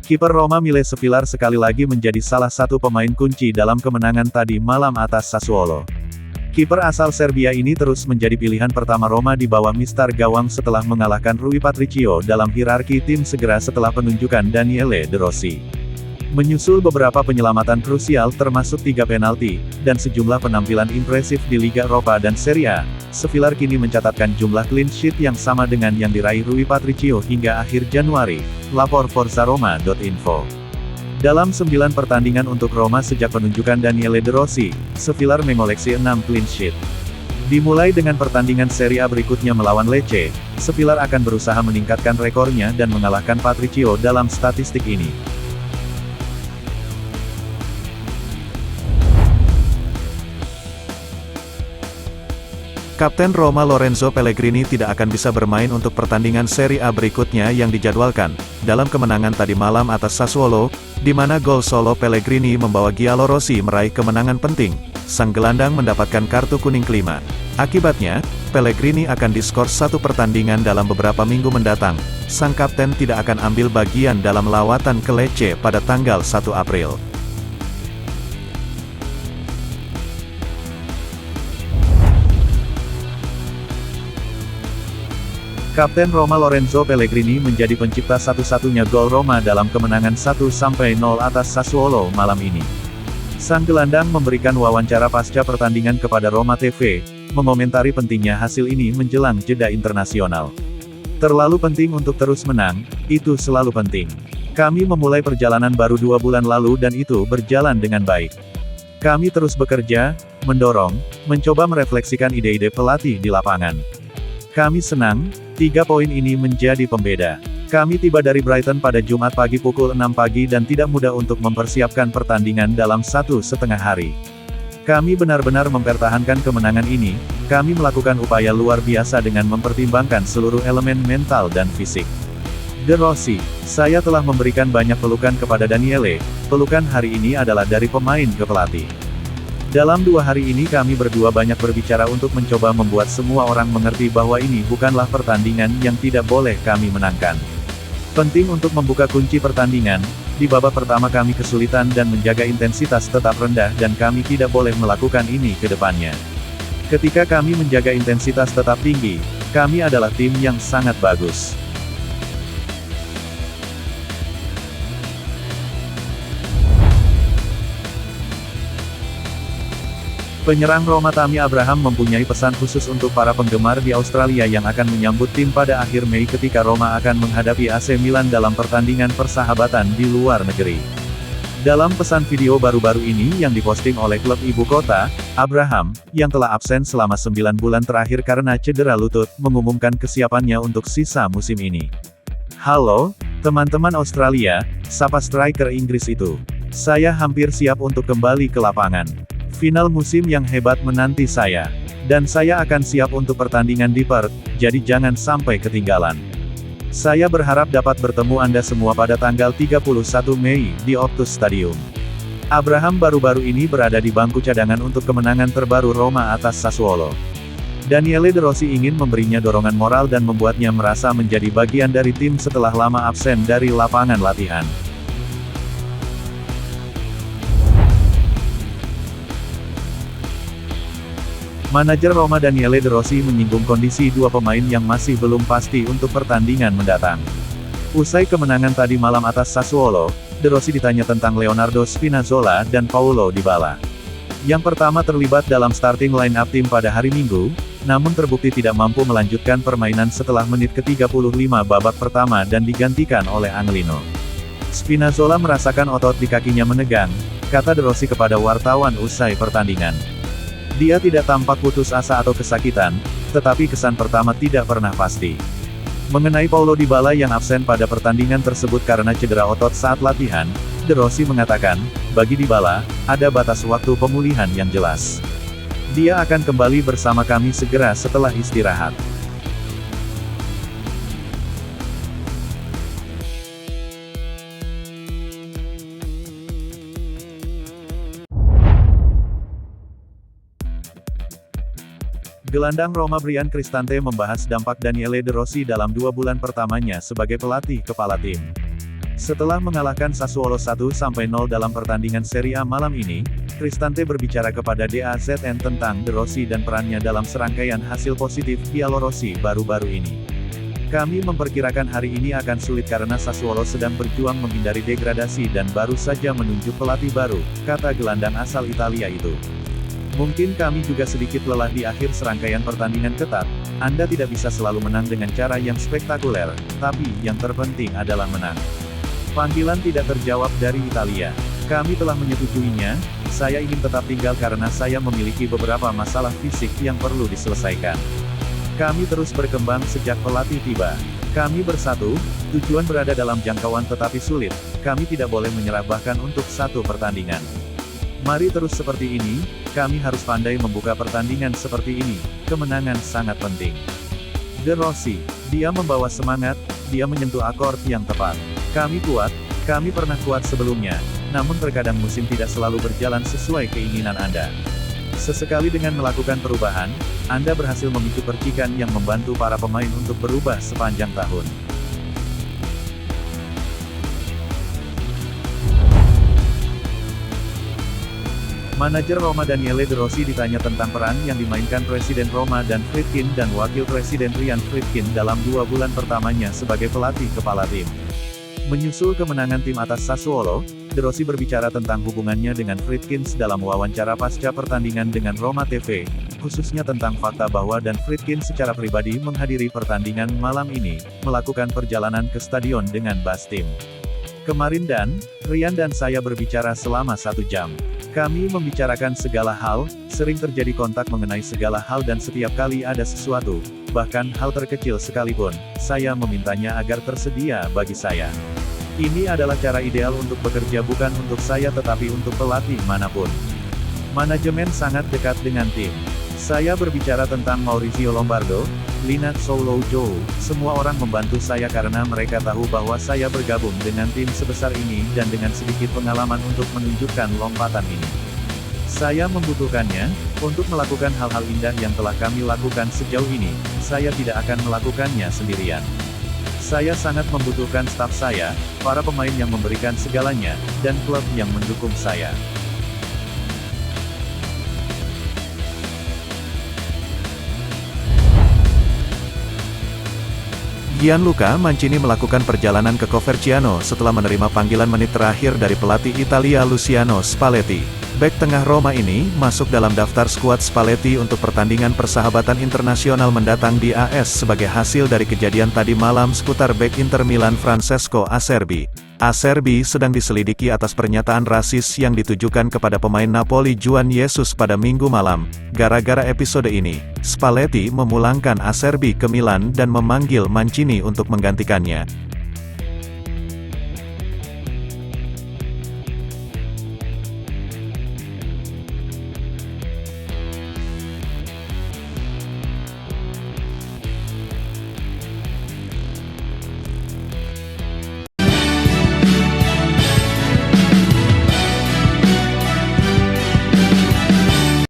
Kiper Roma Mile Svillar sekali lagi menjadi salah satu pemain kunci dalam kemenangan tadi malam atas Sassuolo. Kiper asal Serbia ini terus menjadi pilihan pertama Roma di bawah mistar gawang setelah mengalahkan Rui Patricio dalam hierarki tim segera setelah penunjukan Daniele De Rossi. Menyusul beberapa penyelamatan krusial termasuk 3 penalti, dan sejumlah penampilan impresif di Liga Eropa dan Serie A, Svillar kini mencatatkan jumlah clean sheet yang sama dengan yang diraih Rui Patricio hingga akhir Januari, lapor forzaroma.info. Dalam 9 pertandingan untuk Roma sejak penunjukan Daniele De Rossi, Svillar mengoleksi 6 clean sheet. Dimulai dengan pertandingan Serie A berikutnya melawan Lecce, Svillar akan berusaha meningkatkan rekornya dan mengalahkan Patricio dalam statistik ini. Kapten Roma Lorenzo Pellegrini tidak akan bisa bermain untuk pertandingan Serie A berikutnya yang dijadwalkan, dalam kemenangan tadi malam atas Sassuolo, di mana gol solo Pellegrini membawa Giallorossi meraih kemenangan penting. Sang gelandang mendapatkan kartu kuning kelima. Akibatnya, Pellegrini akan diskor 1 pertandingan dalam beberapa minggu mendatang. Sang kapten tidak akan ambil bagian dalam lawatan ke Lecce pada tanggal 1 April. Kapten Roma Lorenzo Pellegrini menjadi pencipta satu-satunya gol Roma dalam kemenangan 1-0 atas Sassuolo malam ini. Sang gelandang memberikan wawancara pasca pertandingan kepada Roma TV, mengomentari pentingnya hasil ini menjelang jeda internasional. Terlalu penting untuk terus menang, itu selalu penting. Kami memulai perjalanan baru 2 bulan lalu dan itu berjalan dengan baik. Kami terus bekerja, mendorong, mencoba merefleksikan ide-ide pelatih di lapangan. Kami senang, 3 poin ini menjadi pembeda. Kami tiba dari Brighton pada Jumat pagi pukul 6 pagi dan tidak mudah untuk mempersiapkan pertandingan dalam 1,5 hari. Kami benar-benar mempertahankan kemenangan ini, kami melakukan upaya luar biasa dengan mempertimbangkan seluruh elemen mental dan fisik. De Rossi, saya telah memberikan banyak pelukan kepada Daniele, pelukan hari ini adalah dari pemain ke pelatih. Dalam 2 hari ini kami berdua banyak berbicara untuk mencoba membuat semua orang mengerti bahwa ini bukanlah pertandingan yang tidak boleh kami menangkan. Penting untuk membuka kunci pertandingan, di babak pertama kami kesulitan dan menjaga intensitas tetap rendah dan kami tidak boleh melakukan ini ke depannya. Ketika kami menjaga intensitas tetap tinggi, kami adalah tim yang sangat bagus. Penyerang Roma Tammy Abraham mempunyai pesan khusus untuk para penggemar di Australia yang akan menyambut tim pada akhir Mei ketika Roma akan menghadapi AC Milan dalam pertandingan persahabatan di luar negeri. Dalam pesan video baru-baru ini yang diposting oleh klub ibu kota, Abraham, yang telah absen selama 9 bulan terakhir karena cedera lutut, mengumumkan kesiapannya untuk sisa musim ini. Halo, teman-teman Australia, sapa striker Inggris itu. Saya hampir siap untuk kembali ke lapangan. Final musim yang hebat menanti saya. Dan saya akan siap untuk pertandingan di Perth, jadi jangan sampai ketinggalan. Saya berharap dapat bertemu Anda semua pada tanggal 31 Mei, di Optus Stadium. Abraham baru-baru ini berada di bangku cadangan untuk kemenangan terbaru Roma atas Sassuolo. Daniele De Rossi ingin memberinya dorongan moral dan membuatnya merasa menjadi bagian dari tim setelah lama absen dari lapangan latihan. Manajer Roma Daniele De Rossi menyinggung kondisi 2 pemain yang masih belum pasti untuk pertandingan mendatang. Usai kemenangan tadi malam atas Sassuolo, De Rossi ditanya tentang Leonardo Spinazzola dan Paulo Dybala. Yang pertama terlibat dalam starting line-up tim pada hari Minggu, namun terbukti tidak mampu melanjutkan permainan setelah menit ke-35 babak pertama dan digantikan oleh Angelino. Spinazzola merasakan otot di kakinya menegang, kata De Rossi kepada wartawan usai pertandingan. Dia tidak tampak putus asa atau kesakitan, tetapi kesan pertama tidak pernah pasti. Mengenai Paulo Dybala yang absen pada pertandingan tersebut karena cedera otot saat latihan, De Rossi mengatakan, bagi Dybala, ada batas waktu pemulihan yang jelas. Dia akan kembali bersama kami segera setelah istirahat. Gelandang Roma Bryan Cristante membahas dampak Daniele De Rossi dalam 2 bulan pertamanya sebagai pelatih kepala tim. Setelah mengalahkan Sassuolo 1-0 dalam pertandingan Serie A malam ini, Cristante berbicara kepada DAZN tentang De Rossi dan perannya dalam serangkaian hasil positif Giallorossi baru-baru ini. Kami memperkirakan hari ini akan sulit karena Sassuolo sedang berjuang menghindari degradasi dan baru saja menunjuk pelatih baru, kata gelandang asal Italia itu. Mungkin kami juga sedikit lelah di akhir serangkaian pertandingan ketat. Anda tidak bisa selalu menang dengan cara yang spektakuler, tapi yang terpenting adalah menang. Panggilan tidak terjawab dari Italia. Kami telah menyetujuinya, saya ingin tetap tinggal karena saya memiliki beberapa masalah fisik yang perlu diselesaikan. Kami terus berkembang sejak pelatih tiba. Kami bersatu, tujuan berada dalam jangkauan tetapi sulit, kami tidak boleh menyerah bahkan untuk satu pertandingan. Mari terus seperti ini, kami harus pandai membuka pertandingan seperti ini, kemenangan sangat penting. De Rossi, dia membawa semangat, dia menyentuh akord yang tepat. Kami kuat, kami pernah kuat sebelumnya, namun terkadang musim tidak selalu berjalan sesuai keinginan Anda. Sesekali dengan melakukan perubahan, Anda berhasil memicu percikan yang membantu para pemain untuk berubah sepanjang tahun. Manajer Roma Daniele De Rossi ditanya tentang peran yang dimainkan Presiden Roma Dan Friedkin dan Wakil Presiden Ryan Friedkin dalam 2 bulan pertamanya sebagai pelatih kepala tim. Menyusul kemenangan tim atas Sassuolo, De Rossi berbicara tentang hubungannya dengan Friedkin dalam wawancara pasca pertandingan dengan Roma TV, khususnya tentang fakta bahwa Dan Friedkin secara pribadi menghadiri pertandingan malam ini, melakukan perjalanan ke stadion dengan bus tim. Kemarin Ryan dan saya berbicara selama 1 jam. Kami membicarakan segala hal, sering terjadi kontak mengenai segala hal dan setiap kali ada sesuatu, bahkan hal terkecil sekalipun, saya memintanya agar tersedia bagi saya. Ini adalah cara ideal untuk bekerja bukan untuk saya tetapi untuk pelatih manapun. Manajemen sangat dekat dengan tim. Saya berbicara tentang Maurizio Lombardo, Linat Souloujo, semua orang membantu saya karena mereka tahu bahwa saya bergabung dengan tim sebesar ini dan dengan sedikit pengalaman untuk menunjukkan lompatan ini. Saya membutuhkannya, untuk melakukan hal-hal indah yang telah kami lakukan sejauh ini, saya tidak akan melakukannya sendirian. Saya sangat membutuhkan staf saya, para pemain yang memberikan segalanya, dan klub yang mendukung saya. Gianluca Mancini melakukan perjalanan ke Coverciano setelah menerima panggilan menit terakhir dari pelatih Italia Luciano Spalletti. Bek tengah Roma ini masuk dalam daftar skuad Spalletti untuk pertandingan persahabatan internasional mendatang di AS sebagai hasil dari kejadian tadi malam seputar bek Inter Milan Francesco Acerbi. Acerbi sedang diselidiki atas pernyataan rasis yang ditujukan kepada pemain Napoli Juan Jesus pada Minggu malam. Gara-gara episode ini, Spalletti memulangkan Acerbi ke Milan dan memanggil Mancini untuk menggantikannya.